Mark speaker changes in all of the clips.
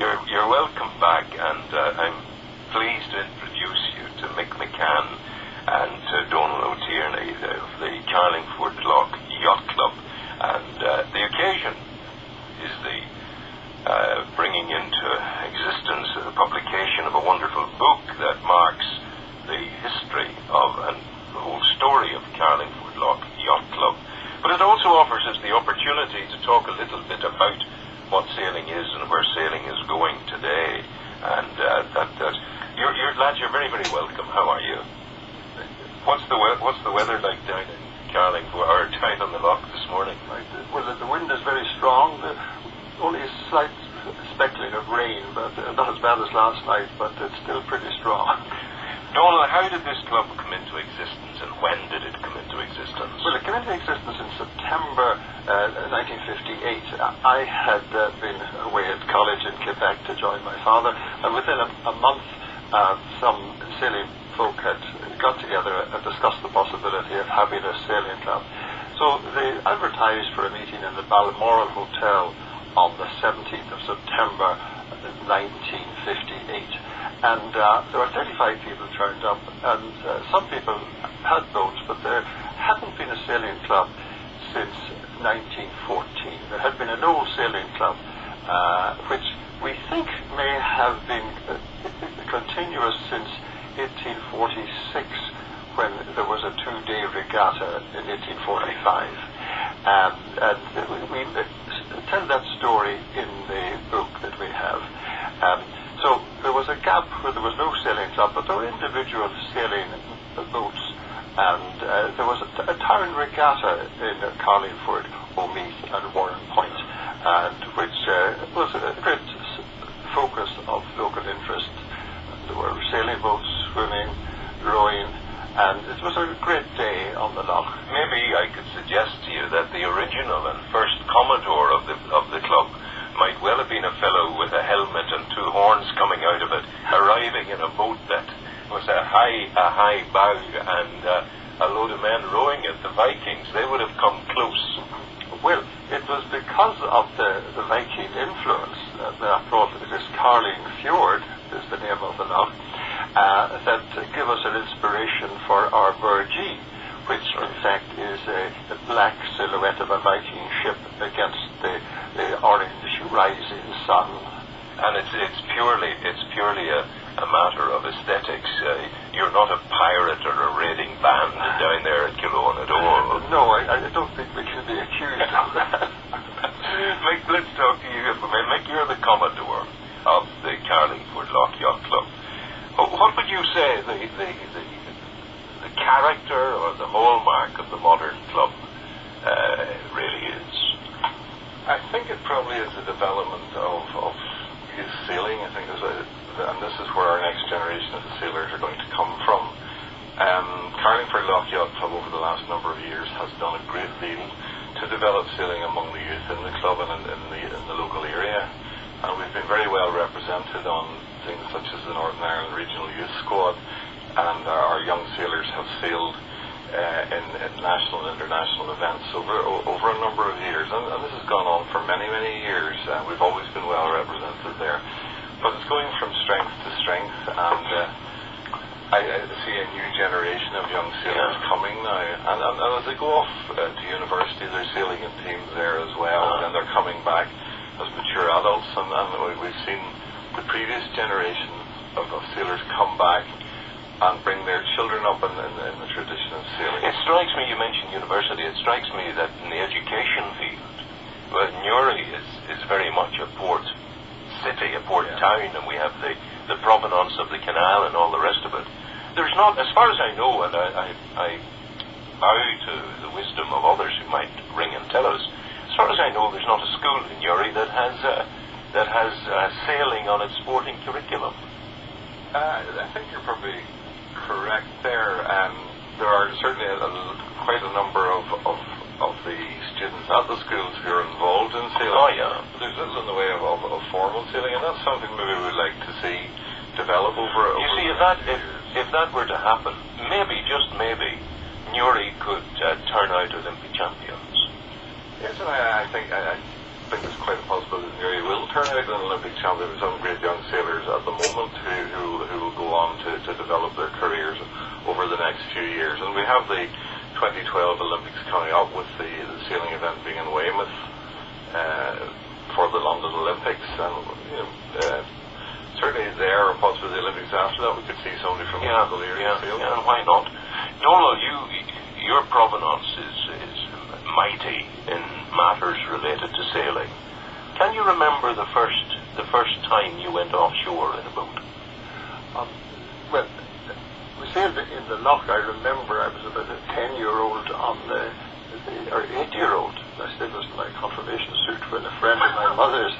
Speaker 1: you're welcome back, and I'm pleased to introduce you to Mick McCann and to Donal O'Tierney of the Carlingford Lough Yacht Club. And the occasion is the bringing into existence the publication of a wonderful book that marks the history of and the whole story of Carlingford Lough Yacht Club. But it also offers us the opportunity to talk a little bit about what sailing is and where sailing is going today. And you're lads, you're very, very welcome. How are you? What's the weather like down in Carlingford or down on the loch this morning?
Speaker 2: Right. Well, the wind is very strong. Only a slight speckling of rain, but not as bad as last night, but it's still pretty strong.
Speaker 1: Donal, how did this club come into existence, and when did it come into existence?
Speaker 2: Well, it came into existence in September 1958. I had been away at college in Quebec to join my father, and within a month, some sailing folk had got together and discussed the possibility of having a sailing club. So they advertised for a meeting in the Balmoral Hotel on the 17th of September 1958. And there were 35 people turned up, and some people had boats, but there hadn't been a sailing club since 1914. There had been an old sailing club, which we think may have been continuous since 1846, when there was a two-day regatta in 1845. And we tell that story in the book that we have. So there was a gap where there was no sailing club, but there were individual sailing boats, and there was a town regatta in Carlingford, Omeath and Warren Point, and which was a great focus of local interest. There were sailing boats, swimming, rowing, and it was a great day on the loch.
Speaker 1: Maybe I could suggest to you that the original and first commodore of the club might well have been a fellow with a helmet and two horns coming out of it, arriving in a boat that was a high bow and a load of men rowing it. The Vikings, they would have come close.
Speaker 2: Well, it was because of the Viking influence, after all, it is Carlingford is the name of the loch, that gave us an inspiration for our burgee, which in fact is a black silhouette of a Viking ship against the orange rising sun.
Speaker 1: And it's purely a matter of aesthetics. You're not a pirate or a raiding band down there at Killowen at all.
Speaker 2: No, I don't think we can be accused of that.
Speaker 1: Mick, let's talk to you. Mick, you're the commodore of the Carlingford Lough Yacht Club. What would you say the character or the hallmark of the modern club really is?
Speaker 3: I think it probably is the development of youth sailing. I think and this is where our next generation of the sailors are going to come from. Carlingford Lough Yacht Club over the last number of years has done a great deal to develop sailing among the youth in the club and in the local area. And we've been very well represented on things such as the Northern Ireland Regional Youth Squad, and our young sailors have sailed in national and international events over a number of years, and this has gone on for many, many years. We've always been well represented there, but it's going from strength to strength, and I see a new generation of young sailors coming now, and as they go off to university, they're sailing in teams there as well, and they're coming back as mature adults, and we've seen the previous generation of sailors come back and bring their children up in the tradition of sailing.
Speaker 1: It strikes me, you mentioned university, it strikes me that in the education field, well, Newry is very much a port city, a port town, and we have the provenance of the canal and all the rest of it. There's not, as far as I know, and I bow to the wisdom of others who might ring and tell us, as far as I know, there's not a school in Newry that has sailing on its sporting curriculum.
Speaker 3: I think you're probably correct there. There are certainly quite a number of the students at the schools who are involved in sailing.
Speaker 1: Oh yeah.
Speaker 3: There's little in the way of formal sailing, and that's something maybe we would like to see develop over.
Speaker 1: You see, if that were to happen, maybe, just maybe, Newry could turn out Olympic champions.
Speaker 3: Yes, and I think think there's quite a possibility that Newry will turn out an Olympic champion. There's some great young sailors at the moment who will go on to develop their careers over the next few years. And we have the 2012 Olympics coming up, with the sailing event being in Weymouth for the London Olympics. And certainly there, or possibly the Olympics after that, we could see somebody from local area sail.
Speaker 1: Yeah, and why not? Donald, your provenance is mighty in matters related to sailing. Can you remember the first time you went offshore in a boat?
Speaker 2: Well, we sailed in the Lough. I remember I was about a 10-year-old or 8-year-old. I still was in my confirmation suit when a friend of my mother's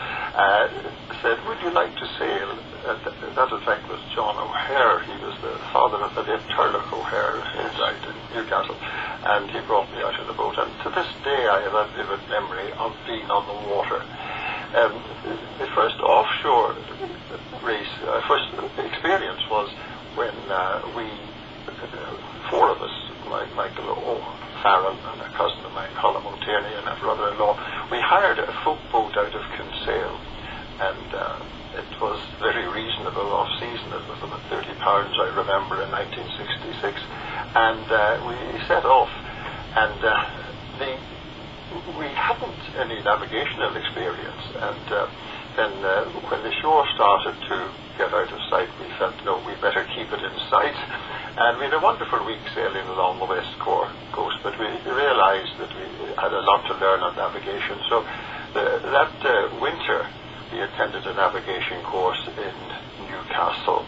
Speaker 2: said, "Would you like to sail?" That in fact was John O'Hare. He was the father of the late Turlough O'Hare, who died in Newcastle, and he brought me out in the boat. And to this day I have a vivid memory of being on the water. The first offshore race, first experience was when we, four of us, Michael O'Farrell and a cousin of mine, Colm O'Tierney, and a brother-in-law, we hired a folk boat out of Kinsale, and it was very reasonable off-season. It was about £30, I remember, in 1966, and we set off, and we hadn't any navigational experience, and then when the shore started to get out of sight, we felt, no, we better keep it in sight. And we had a wonderful week sailing along the west coast, but we realized that we had a lot to learn on navigation. So that winter, we attended a navigation course in Newcastle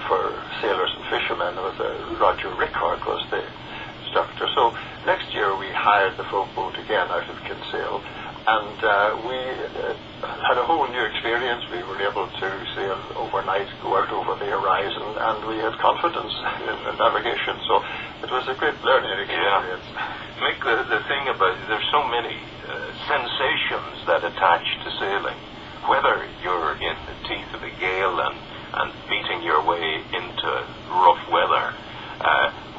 Speaker 2: for sailors and fishermen. It was Roger Rickard was the instructor. So next year we hired the folk boat again out of Kinsale, and we had a whole new experience. We were able to sail overnight, go out over the horizon, and we had confidence in the navigation. So it was a great learning experience.
Speaker 1: Yeah. Mick, the thing about it, there's so many sensations that attach to sailing. Whether you're in the teeth of a gale and beating your way into rough weather,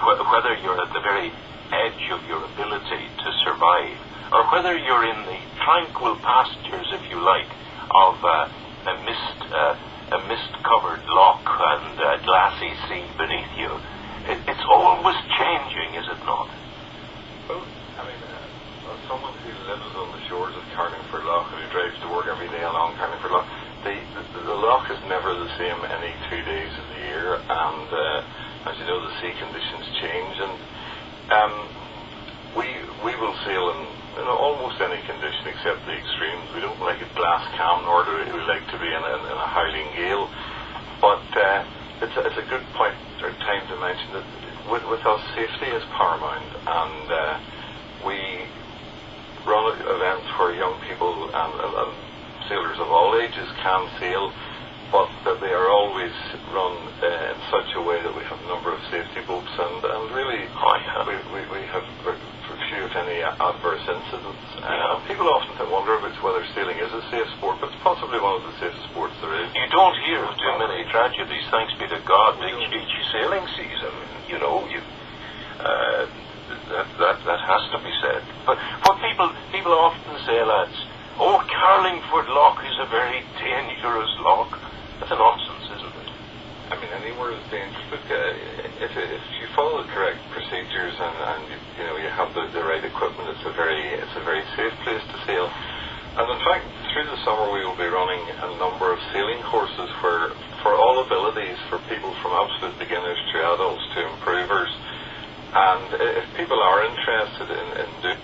Speaker 1: whether you're at the very edge of your ability to survive, or whether you're in the tranquil pastures, if you like, of a mist-covered loch and a glassy sea beneath you. It's always changing, is it not?
Speaker 3: Well, I mean, as someone who lives on the shores of Carlingford Lough and who drives to work every day along Carlingford Lough, the loch is never the same any 2 days of the year, and as you know, the sea conditions change, and we will sail in almost any condition except the extremes. We don't like a glass calm, nor do we like to be in a howling gale. But it's a good point or time to mention that with us, safety is paramount, and we run events where young people and sailors of all ages can sail, but that they are always run in such a way that we have a number of safety boats, and really we have few, if any, adverse incidents. People often wonder about whether sailing is a safe sport, but it's possibly one of the safest sports there is.
Speaker 1: You don't hear of too many tragedies, thanks be to God, each sailing season. You know, that has to be said. But people often say, lads, Carlingford Lough is a very dangerous loch. That's a nonsense, isn't it?
Speaker 3: I mean, anywhere is dangerous, but if you follow the correct procedures and you have the right equipment, it's a very safe place to sail. And in fact, through the summer we will be running a number of sailing courses for all abilities, for people from absolute beginners to adults to improvers. And if people are interested in doing